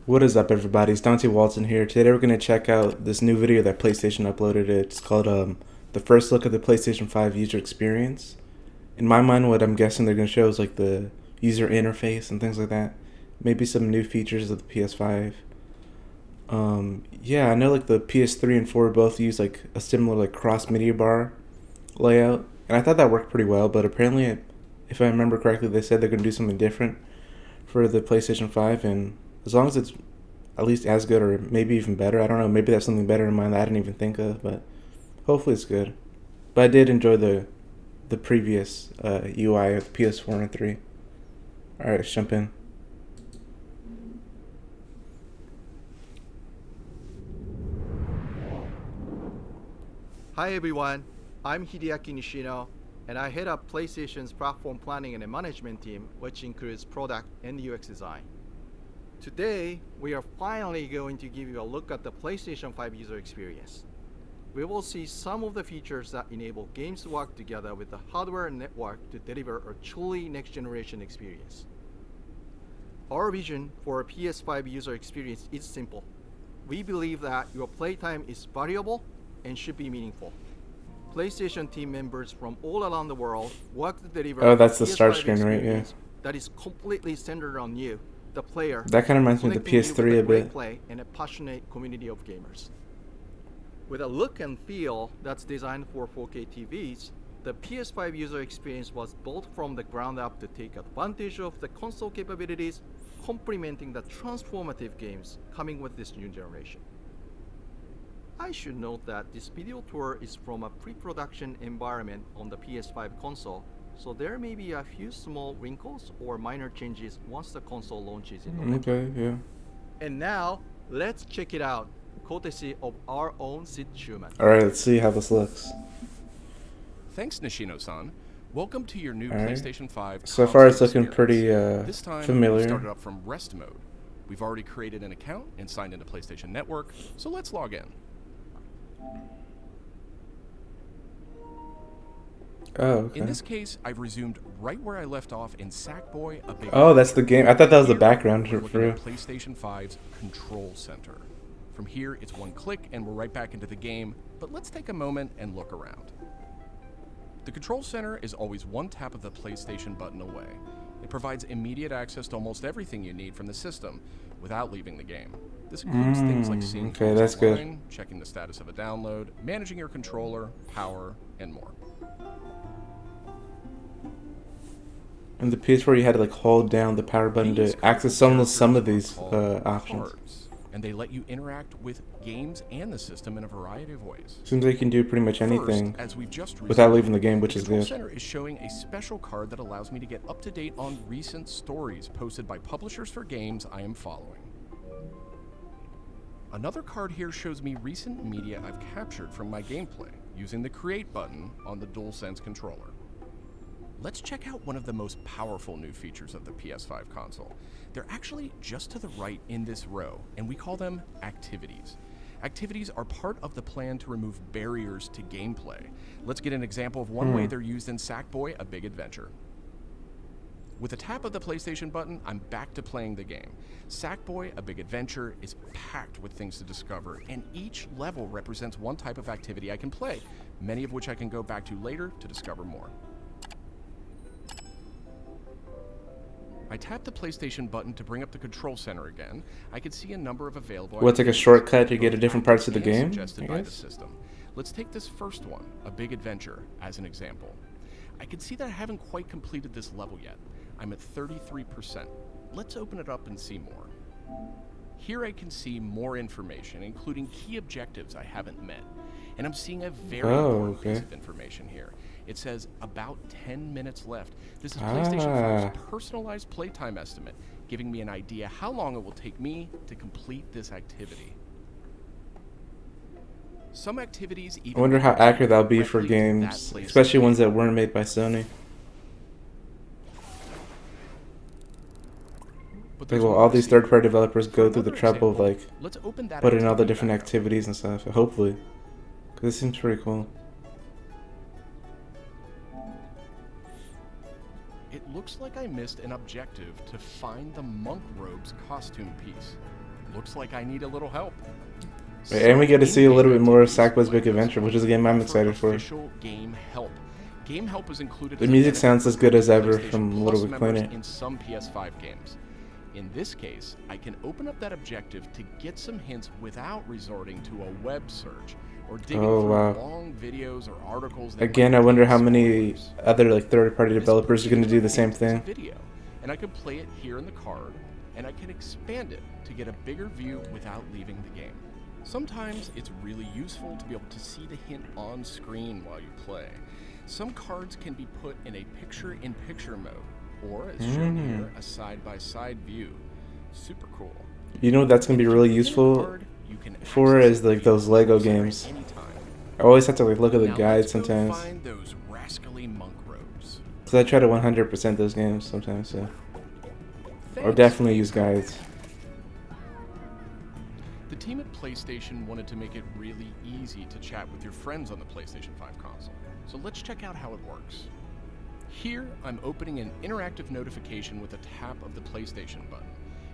What is up, everybody? It's Dante Walton here. Today we're going to check out this new video that PlayStation uploaded. It's called the first look at the PlayStation 5 user experience. In my mind, what I'm guessing they're going to show is like the user interface and things like that. Maybe some new features of the PS5. Yeah, I know like the PS3 and 4 both use like a similar like cross media bar layout, and I thought that worked pretty well. But apparently, if I remember correctly, they said they're going to do something different for the PlayStation 5, and as long as it's at least as good or maybe even better, I don't know, maybe that's something better in mind that I didn't even think of, but hopefully it's good. But I did enjoy the previous UI of the PS4 and 3. Alright, let's jump in. Hi everyone, I'm Hideaki Nishino, and I head up PlayStation's platform planning and management team, which includes product and UX design. Today, we are finally going to give you a look at the PlayStation 5 user experience. We will see some of the features that enable games to work together with the hardware network to deliver a truly next-generation experience. Our vision for a PS5 user experience is simple. We believe that your playtime is valuable and should be meaningful. PlayStation team members from all around the world work to deliver Oh, that's the PS5 start screen, right? Yeah. that is completely centered on you, the player. That kind of reminds me of the connecting you with PS3 a great bit. play and a passionate community of gamers. With a look and feel that's designed for 4K TVs, the PS5 user experience was built from the ground up to take advantage of the console capabilities, complementing the transformative games coming with this new generation. I should note that this video tour is from a pre-production environment on the PS5 console, so there may be a few small wrinkles or minor changes once the console launches in November. Okay, yeah. And now, let's check it out, courtesy of our own Sid Schumann. Alright, let's see how this looks. Thanks, Nishino-san. Welcome to your new All right. PlayStation 5 So far it's console looking pretty experience. This time, familiar. we've started up from rest mode. We've already created an account and signed into PlayStation Network, so let's log in. Oh, okay. In this case, I've resumed right where I left off in Sackboy: A Big Oh, that's the game. I thought that was the Here, background we're for looking real. at PlayStation 5's Control Center. From here, it's one click and we're right back into the game, but let's take a moment and look around. The Control Center is always one tap of the PlayStation button away. It provides immediate access to almost everything you need from the system without leaving the game. This includes things like seeing okay, games that's good. online, checking the status of a download, managing your controller, power, and more. In the PS4, you had to like hold down the power button These to access some of characters these are called options. cards, and they let you interact with games and the system in a variety of ways. Seems like you can do pretty much anything First, as we've just without reviewed, leaving the game, which the is Control good. Center is showing a special card that allows me to get up to date on recent stories posted by publishers for games I am following. Another card here shows me recent media I've captured from my gameplay using the Create button on the DualSense controller. Let's check out one of the most powerful new features of the PS5 console. They're actually just to the right in this row, and we call them activities. Activities are part of the plan to remove barriers to gameplay. Let's get an example of one way they're used in Sackboy: A Big Adventure. With a tap of the PlayStation button, I'm back to playing the game. Sackboy: A Big Adventure is packed with things to discover, and each level represents one type of activity I can play, many of which I can go back to later to discover more. I tap the PlayStation button to bring up the Control Center again. I can see a number of available What's like a activities, shortcut to get to both different active parts of the and game, suggested I by the guess? system. Let's take this first one, A Big Adventure, as an example. I can see that I haven't quite completed this level yet. I'm at 33%. Let's open it up and see more. Here I can see more information, including key objectives I haven't met. And I'm seeing a very important piece of information here. It says about 10 minutes left. This is PlayStation 5's personalized playtime estimate, giving me an idea how long it will take me to complete this activity. Some activities even I wonder how accurate that'll be for directly to that games, place especially in the ones game. that weren't made by Sony. But Like, there's well, more all to these see. third-party developers For go through the another trouble of example, like let's open that putting all the activity different back up. activities and stuff. Hopefully, because this seems pretty cool. It looks like I missed an objective to find the monk robe's costume piece. Looks like I need a little help. And we get to see a little bit more of Activities Sackboy's Big Adventure, which is a game I'm offer excited for. Official game help. Game help is included. The as a music benefit sounds as for good as ever PlayStation from Plus Little Big members Planet. in some PS5 games. In this case, I can open up that objective to get some hints without resorting to a web search or digging through long videos or articles. That Again, might I wonder how contain many spoilers. other like third-party This developers are going to do the particular same thing. hint is a video, and I can play it here in the card, and I can expand it to get a bigger view without leaving the game. Sometimes it's really useful to be able to see the hint on screen while you play. Some cards can be put in a picture-in-picture mode, or as shown here, a side-by-side view. Super cool. You know what that's going to be really useful for is like those Lego games. I always have to like look at the guide sometimes. Find those rascally monk robes. Because I try to 100% those games sometimes, so. Or definitely use guides. The team at PlayStation wanted to make it really easy to chat with your friends on the PlayStation 5 console. So let's check out how it works. Here, I'm opening an interactive notification with a tap of the PlayStation button,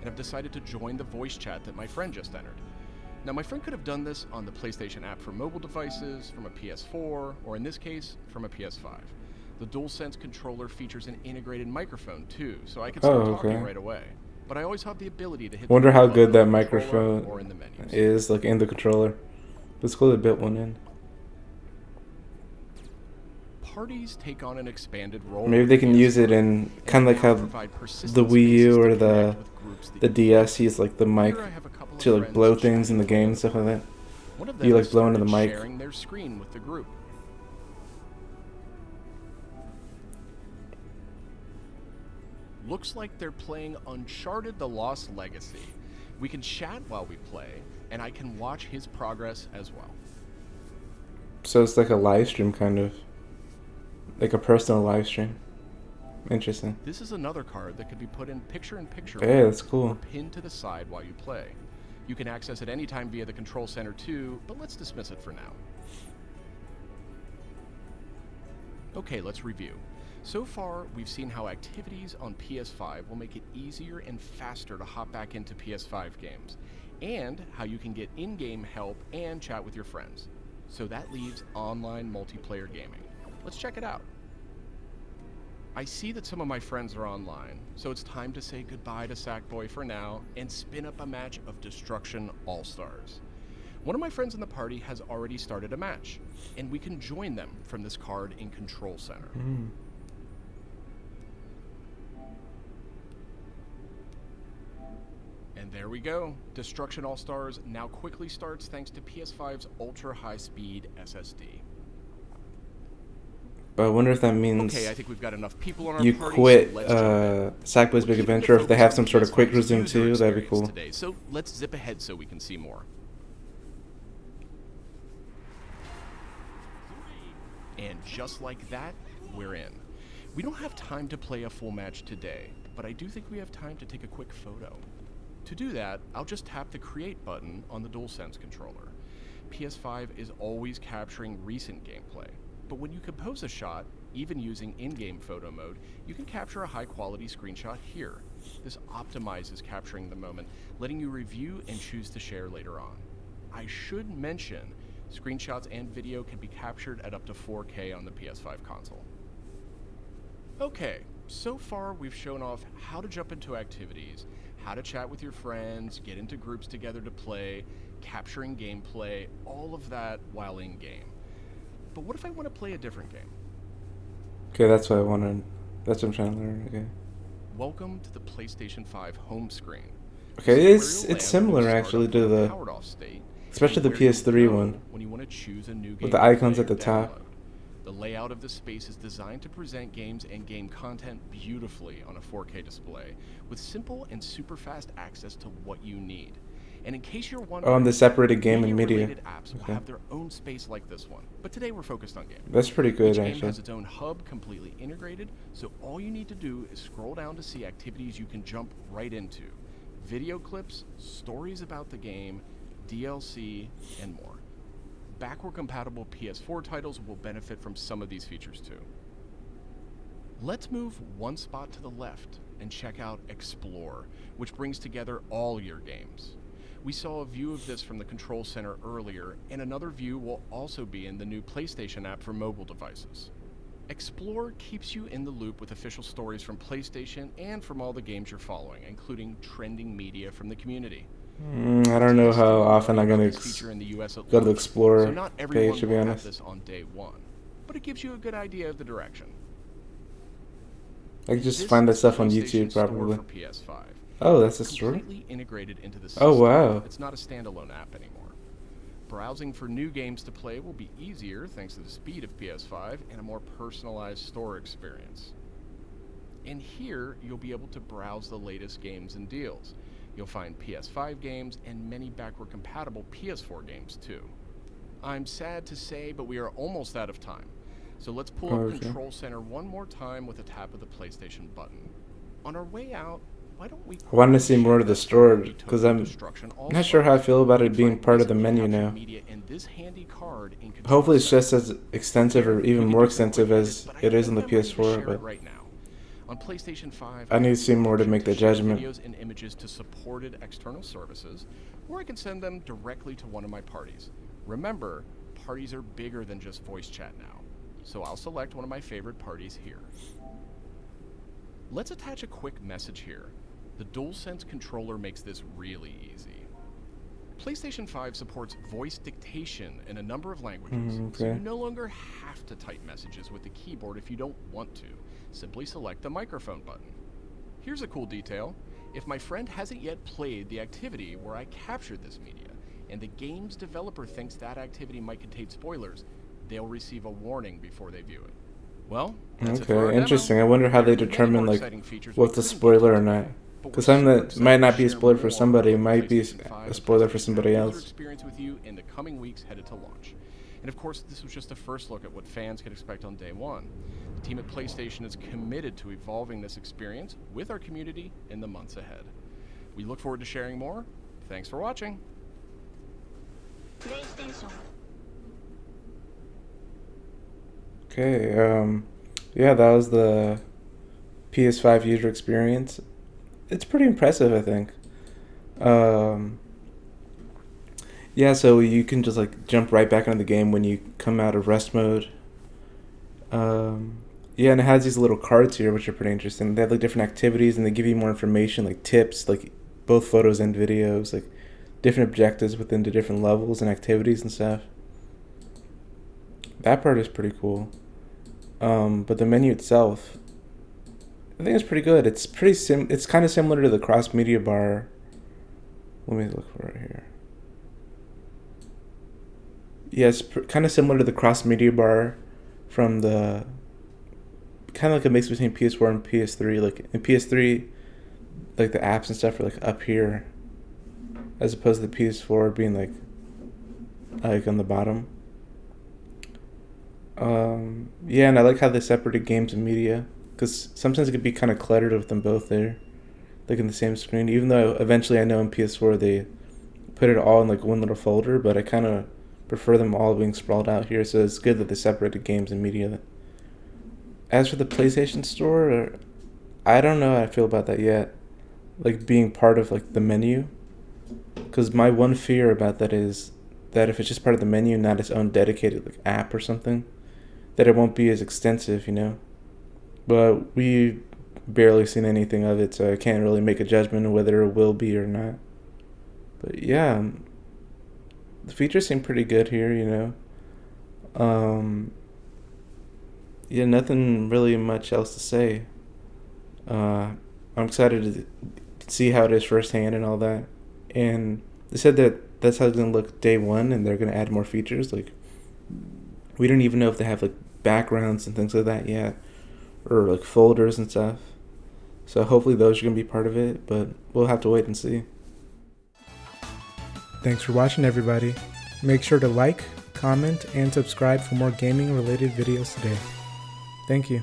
and I've decided to join the voice chat that my friend just entered. Now, my friend could have done this on the PlayStation app for mobile devices, from a PS4, or in this case, from a PS5. The DualSense controller features an integrated microphone too, so I can start talking right away. But I always have the ability to hit Wonder the how button good that on the controller microphone or in the menus. is like in the controller. It's cool they built one in. Parties take on an expanded role. Maybe they can use it in kind of like how the Wii U or the DS use like the mic to like blow things in the game and stuff like that. One of them You like blow into the started mic. sharing their screen with the group. Looks like they're playing Uncharted: The Lost Legacy. We can chat while we play, and I can watch his progress as well. So it's like a live stream kind of. Like a personal live stream. Interesting. This is another card that could be put in picture-in-picture Hey, mode that's cool. or pinned to the side while you play. You can access it anytime via the control center too, but let's dismiss it for now. Okay, let's review. So far, we've seen how activities on PS5 will make it easier and faster to hop back into PS5 games, and how you can get in-game help and chat with your friends. So that leaves online multiplayer gaming. Let's check it out. I see that some of my friends are online, so it's time to say goodbye to Sackboy for now and spin up a match of Destruction All-Stars. One of my friends in the party has already started a match, and we can join them from this card in Control Center. And there we go. Destruction All-Stars now quickly starts thanks to PS5's ultra-high-speed SSD. But I wonder if that means Okay, I think we've got enough people on our you party, quit so let's jump in. Sackboy's Big We're keeping the Adventure if they focus have on some sort of quick PS5's resume user too. That'd be experience cool. Today. So let's zip ahead so we can see more. And just like that, we're in. We don't have time to play a full match today, but I do think we have time to take a quick photo. To do that, I'll just tap the Create button on the DualSense controller. PS5 is always capturing recent gameplay, but when you compose a shot, even using in-game photo mode, you can capture a high-quality screenshot here. This optimizes capturing the moment, letting you review and choose to share later on. I should mention, screenshots and video can be captured at up to 4K on the PS5 console. Okay, so far we've shown off how to jump into activities, how to chat with your friends, get into groups together to play, capturing gameplay, all of that while in-game. But what if I want to play a different game? Okay, that's what I wanted. That's what I'm trying to learn. Okay. Welcome to the PlayStation 5 home screen. Okay, This is where you'll it's land when you similar start actually up to in a the, powered-off state, especially the and where you'll PS3 go one. when you want to choose a new game With the to icons play at the or top. download. The layout of the space is designed to present games and game content beautifully on a 4K display, with simple and super fast access to what you need. And in case you're wondering, Oh, and the separated game and media. media-related apps will Okay. have their own space like this one. But today we're focused on gaming. That's pretty good Each game actually. has its own hub completely integrated, so all you need to do is scroll down to see activities you can jump right into. Video clips, stories about the game, DLC, and more. Backward-compatible PS4 titles will benefit from some of these features too. Let's move one spot to the left and check out Explore, which brings together all your games. We saw a view of this from the control center earlier, and another view will also be in the new PlayStation app for mobile devices. Explore keeps you in the loop with official stories from PlayStation and from all the games you're following, including trending media from the community. I don't know how often I'm going to go to the Explorer so not everyone page, to be will have honest. this on day one, but it gives you a good idea of the direction. I can just This find that is stuff on PlayStation YouTube, Store probably. for PS5. Oh, that's a store? Completely integrated into the system. Oh, wow. It's not a standalone app anymore. Browsing for new games to play will be easier thanks to the speed of PS5 and a more personalized store experience. And here, you'll be able to browse the latest games and deals. You'll find PS5 games and many backward-compatible PS4 games, too. I'm sad to say, but we are almost out of time. So let's pull up Control Center one more time with a tap of the PlayStation button. On our way out, why don't we... I wanted to see more of the store, because I'm not sure how I feel about it being part of the menu now. Hopefully it's just as extensive or even more extensive as it is on the PS4, but on PlayStation 5, I need to see more to make the judgment. Videos and images to supported external services, or I can send them directly to one of my parties. Remember, parties are bigger than just voice chat now, so I'll select one of my favorite parties here. Let's attach a quick message here. The DualSense controller makes this really easy. PlayStation 5 supports voice dictation in a number of languages, so you no longer have to type messages with the keyboard if you don't want to. Simply select the microphone button. Here's a cool detail. If my friend hasn't yet played the activity where I captured this media, and the game's developer thinks that activity might contain spoilers, they'll receive a warning before they view it. Well, that's it for our interesting. demo. I wonder how they There are many determine more like exciting features we what's a couldn't get spoiler or to not. today, but Because we're something super that excited might to not be a share spoiler for more somebody about might be PlayStation 5 a spoiler for PlayStation somebody user else. experience with you in the coming weeks headed to launch. And of course, this was just a first look at what fans can expect on day one. The team at PlayStation is committed to evolving this experience with our community in the months ahead. We look forward to sharing more. Thanks for watching. Okay, yeah, that was the PS5 user experience. It's pretty impressive, I think. Yeah, so you can just like jump right back into the game when you come out of rest mode. Yeah, and it has these little cards here, which are pretty interesting. They have like different activities, and they give you more information, like tips, like both photos and videos, like different objectives within the different levels and activities and stuff. That part is pretty cool. But the menu itself, I think it's pretty good. It's pretty it's kind of similar to the cross media bar. Let me look for it here. Yeah, it's kind of similar to the cross media bar from the kind of like a mix between PS4 and PS3. Like in PS3, like the apps and stuff are like up here, as opposed to the PS4 being like on the bottom. Yeah, and I like how they separated games and media, because sometimes it could be kind of cluttered with them both there, like in the same screen. Even though eventually I know in PS4 they put it all in like one little folder, but I kind of prefer them all being sprawled out here. So it's good that they separated games and media. As for the PlayStation Store, I don't know how I feel about that yet, like being part of like the menu, because my one fear about that is that if it's just part of the menu, not its own dedicated like app or something, that it won't be as extensive, you know. But we barely seen anything of it, so I can't really make a judgment on whether it will be or not. But yeah, the features seem pretty good here, you know. Yeah, nothing really much else to say. I'm excited to see how it is firsthand and all that. And they said that that's how it's going to look day one, and they're going to add more features. Like, we don't even know if they have like backgrounds and things like that yet, or like folders and stuff. So hopefully those are going to be part of it, but we'll have to wait and see. Thanks for watching, everybody. Make sure to like, comment, and subscribe for more gaming related videos today. Thank you.